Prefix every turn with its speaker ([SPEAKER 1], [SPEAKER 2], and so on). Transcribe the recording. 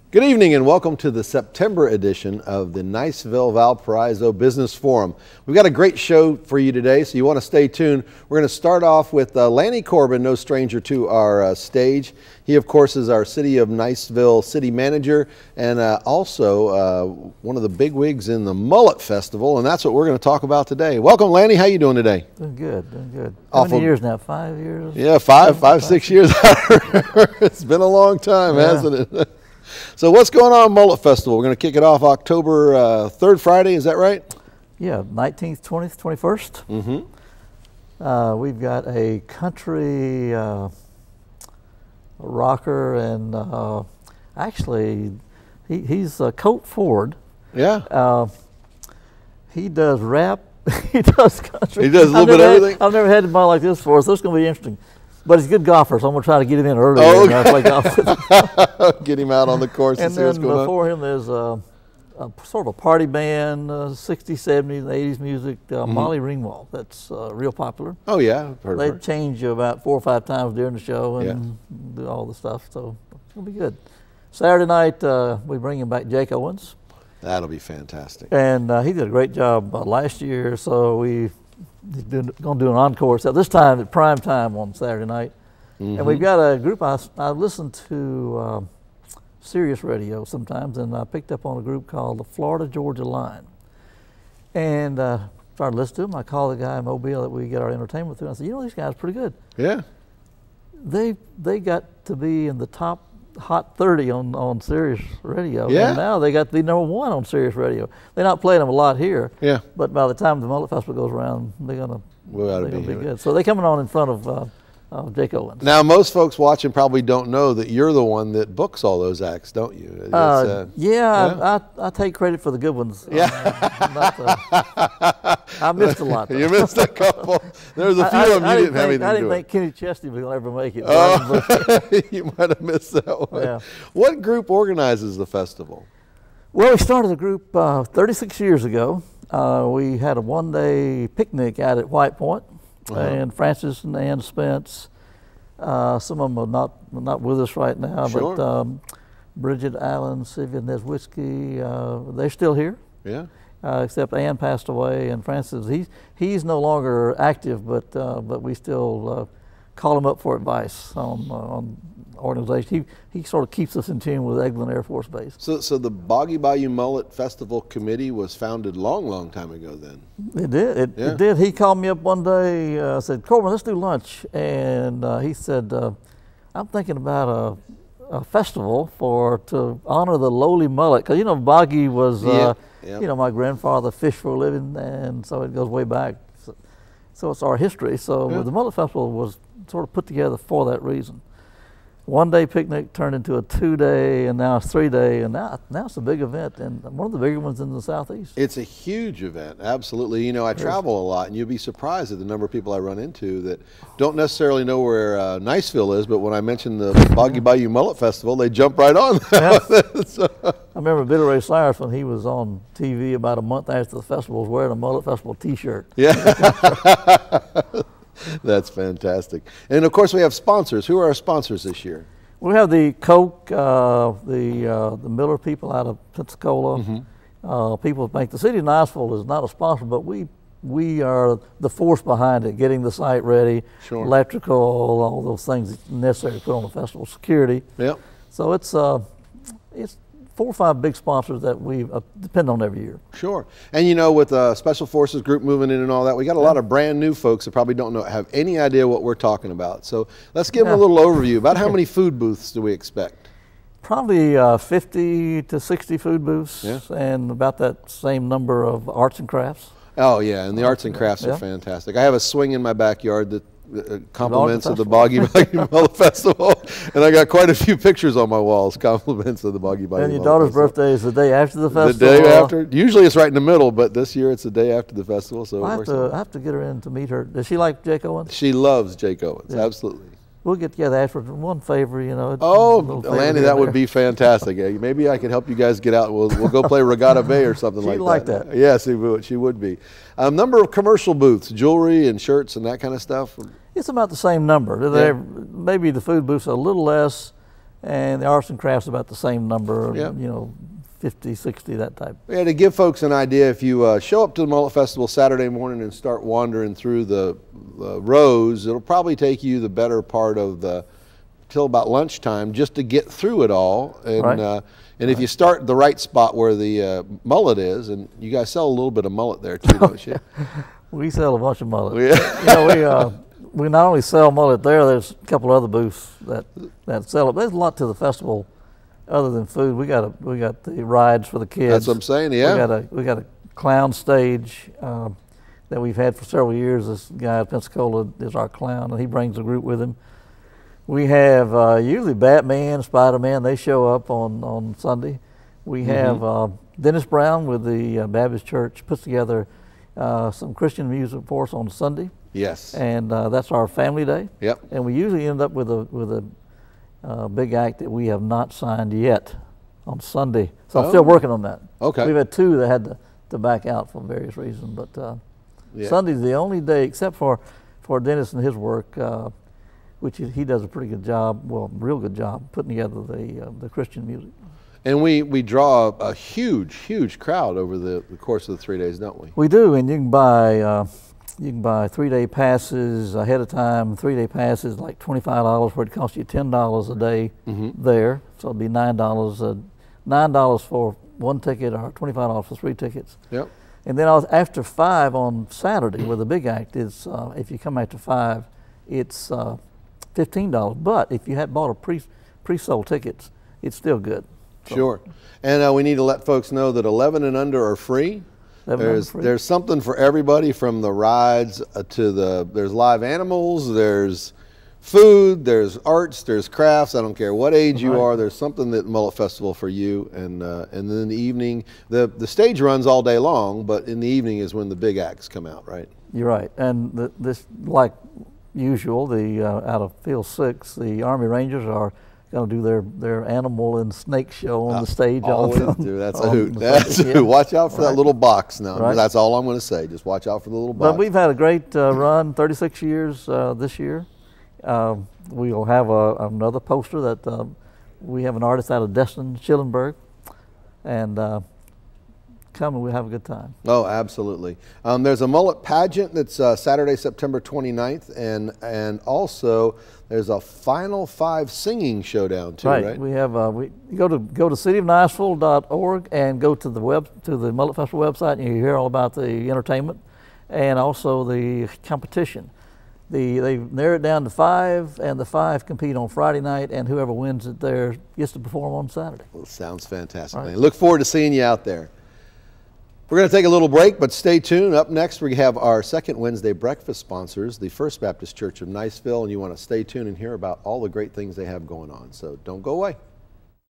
[SPEAKER 1] Good evening and welcome to the September edition of the Niceville Valparaiso Business Forum. We've got a great show for you today, so you want to stay tuned. We're going to start off with Lannie Corbin, no stranger to our stage. He, of course, is our City of Niceville City Manager and also one of the bigwigs in the Mullet Festival, and that's what we're going to talk about today. Welcome, Lannie. How you doing today?
[SPEAKER 2] Doing good, doing good. How many years now? 5 years?
[SPEAKER 1] Yeah, five, 6 years. It's been a long time, hasn't it? So what's going on Mullet Festival? We're going to kick it off October 3rd Friday, is that right?
[SPEAKER 2] Yeah, 19th, 20th, 21st.
[SPEAKER 1] Mm-hmm.
[SPEAKER 2] We've got a country rocker and actually he's Colt Ford.
[SPEAKER 1] Yeah.
[SPEAKER 2] He does rap, he does country.
[SPEAKER 1] He does a little bit of everything?
[SPEAKER 2] I've never had a ball like this before, so it's going to be interesting. But he's a good golfer, so I'm going to try to get him in early.
[SPEAKER 1] Oh,
[SPEAKER 2] and play golf with him.
[SPEAKER 1] Get him out on the course and see what's going on.
[SPEAKER 2] And then before him, there's a sort of a party band, 60s, 70s, 80s music, Molly Ringwald. That's real popular.
[SPEAKER 1] Oh, yeah. I've heard
[SPEAKER 2] They
[SPEAKER 1] of her.
[SPEAKER 2] change about 4 or 5 times during the show and do all the stuff, so it's going to be good. Saturday night, we bring him back Jake Owens.
[SPEAKER 1] That'll be fantastic.
[SPEAKER 2] And he did a great job last year, so he's going to do an encore. So this time at prime time on Saturday night. And we've got a group, I listen to Sirius Radio sometimes, and I picked up on a group called the Florida Georgia Line. And started listening to them. I called the guy in Mobile that we get our entertainment through. And I said, you know, these guys are pretty good.
[SPEAKER 1] Yeah.
[SPEAKER 2] They got to be in the top Hot 30 on Sirius Radio.
[SPEAKER 1] Yeah.
[SPEAKER 2] And now they got to be number 1 on Sirius Radio. They're not playing them a lot here.
[SPEAKER 1] Yeah.
[SPEAKER 2] But by the time the Mullet Festival goes around, they're going to be good. So they're coming on in front of Jake Owens.
[SPEAKER 1] Now, most folks watching probably don't know that you're the one that books all those acts, don't you?
[SPEAKER 2] I take credit for the good ones.
[SPEAKER 1] Yeah.
[SPEAKER 2] I missed a lot.
[SPEAKER 1] You missed a couple. There's a few of them you didn't have anything to do.
[SPEAKER 2] I didn't think Kenny Chesney was going to ever make it.
[SPEAKER 1] Oh, you might have missed that one.
[SPEAKER 2] Yeah.
[SPEAKER 1] What group organizes the festival?
[SPEAKER 2] Well, we started the group 36 years ago. We had a one-day picnic out at White Point. And Francis and Ann Spence, some of them are not with us right now,
[SPEAKER 1] sure.
[SPEAKER 2] But Bridget Allen, Sylvia Neswitzky, they're still here.
[SPEAKER 1] Yeah.
[SPEAKER 2] Except Ann passed away, and Francis, he's no longer active, but we still call him up for advice on organization. He sort of keeps us in tune with Eglin Air Force Base.
[SPEAKER 1] So the Boggy Bayou Mullet Festival Committee was founded long time ago then.
[SPEAKER 2] It did. It did. He called me up one day, said, Corbin, let's do lunch. And he said, I'm thinking about a festival to honor the lowly mullet. Because, you know, Boggy was, you know, my grandfather fished for a living, and so it goes way back. So it's our history. So the Mullet Festival was sort of put together for that reason. One-day picnic turned into a 2-day, and now it's 3-day, and now it's a big event, and one of the bigger ones in the Southeast.
[SPEAKER 1] It's a huge event, absolutely. You know, I travel a lot, and you'd be surprised at the number of people I run into that don't necessarily know where Niceville is, but when I mention the Boggy Bayou Mullet Festival, they jump right on. So.
[SPEAKER 2] I remember Billy Ray Cyrus, when he was on TV about a month after the festival, was wearing a Mullet Festival T-shirt.
[SPEAKER 1] Yeah. That's fantastic. And of course we have sponsors. Who are our sponsors this year?
[SPEAKER 2] We have the Coke, the Miller people out of Pensacola. People think the city of Niceville is not a sponsor, but we are the force behind it, getting the site ready, electrical, all those things necessary to put on the festival, security. Yep. So it's 4 or 5 big sponsors that we depend on every year. Sure.
[SPEAKER 1] And you know, with Special Forces group moving in and all that, we got a lot of brand new folks that probably don't have any idea what we're talking about. So let's give them a little overview. About how many food booths do we expect?
[SPEAKER 2] Probably 50 to 60 food booths, and about that same number of arts and crafts.
[SPEAKER 1] Oh yeah, and the arts and crafts are fantastic. I have a swing in my backyard that compliments of the Boggy Bayou Mullet Festival, and I got quite a few pictures on my walls, compliments of the Boggy Bayou.
[SPEAKER 2] And your daughter's birthday is the day after the festival.
[SPEAKER 1] The day after. Usually it's right in the middle, but this year it's the day after the festival. So
[SPEAKER 2] I have to get her in to meet her. Does she like Jake Owens?
[SPEAKER 1] She loves Jake Owens, absolutely.
[SPEAKER 2] We'll get together after one favor, you know.
[SPEAKER 1] Oh, Lannie, that would be fantastic. Maybe I could help you guys get out. We'll go play Regatta Bay or something like that.
[SPEAKER 2] She'd like that.
[SPEAKER 1] Yes, she would be. Number of commercial booths, jewelry and shirts and that kind of stuff?
[SPEAKER 2] It's about the same number. Maybe the food booths are a little less, And the arts and crafts about the same number,
[SPEAKER 1] Yep.
[SPEAKER 2] 50, 60, that type.
[SPEAKER 1] Yeah, to give folks an idea, if you show up to the Mullet Festival Saturday morning and start wandering through the rows, it'll probably take you the better part of till about lunchtime just to get through it all. And,
[SPEAKER 2] right.
[SPEAKER 1] And if you start the right spot where the mullet is, and you guys sell a little bit of mullet there too, don't you?
[SPEAKER 2] We sell a bunch of mullet.
[SPEAKER 1] Yeah.
[SPEAKER 2] We not only sell mullet there, there's a couple other booths that sell it. There's a lot to the festival other than food. We got the rides for the kids.
[SPEAKER 1] That's what I'm saying, yeah.
[SPEAKER 2] We got a clown stage that we've had for several years. This guy at Pensacola is our clown, and he brings a group with him. We have usually Batman, Spider-Man. They show up on Sunday. We have Dennis Brown with the Baptist Church puts together some Christian music for us on Sunday.
[SPEAKER 1] Yes.
[SPEAKER 2] And that's our family day.
[SPEAKER 1] Yep.
[SPEAKER 2] And we usually end up with a big act that we have not signed yet on Sunday. So I'm still working on that.
[SPEAKER 1] Okay.
[SPEAKER 2] We've had two that had to back out for various reasons, but Sunday's the only day, except for Dennis and his work, which he does a pretty good job, real good job, putting together the Christian music. And
[SPEAKER 1] we draw a huge crowd over the course of the 3 days, don't we?
[SPEAKER 2] We do, and you can buy 3-day passes ahead of time. 3-day passes like $25, where it costs you $10 a day there. So it'd be $9 for one ticket, or $25 for 3 tickets.
[SPEAKER 1] Yep.
[SPEAKER 2] And then after 5 on Saturday, where the big act is, if you come after 5, it's $15. But if you had bought a pre-sold tickets, it's still good. So.
[SPEAKER 1] Sure. And we need to let folks know that 11 and under are free. There's something for everybody, from the rides to there's live animals, there's food, there's arts, there's crafts. I don't care what age you are. There's something at Mullet Festival for you. And then in the evening, the stage runs all day long, but in the evening is when the big acts come out, right?
[SPEAKER 2] You're right. And this, like usual, out of Field 6, the Army Rangers are going to do their animal and snake show on the stage.
[SPEAKER 1] Always do. That's a hoot. That's a hoot. Watch out for that little box now. Right. That's all I'm going to say. Just watch out for the little box.
[SPEAKER 2] But we've had a great run, 36 years this year. We'll have another poster that we have an artist out of Destin, Schillenberg, and come and we'll have a good time.
[SPEAKER 1] Oh, absolutely. There's a mullet pageant that's Saturday, September 29th, and also there's a Final 5 singing showdown too, right?
[SPEAKER 2] We have we go to cityofniceville.org and go to the Mullet Festival website, and you hear all about the entertainment and also the competition. They've narrowed it down to 5, and the 5 compete on Friday night, and whoever wins it there gets to perform on Saturday. Well,
[SPEAKER 1] sounds fantastic. Right. Look forward to seeing you out there. We're going to take a little break, but stay tuned. Up next, we have our second Wednesday breakfast sponsors, the First Baptist Church of Niceville, and you want to stay tuned and hear about all the great things they have going on. So don't go away.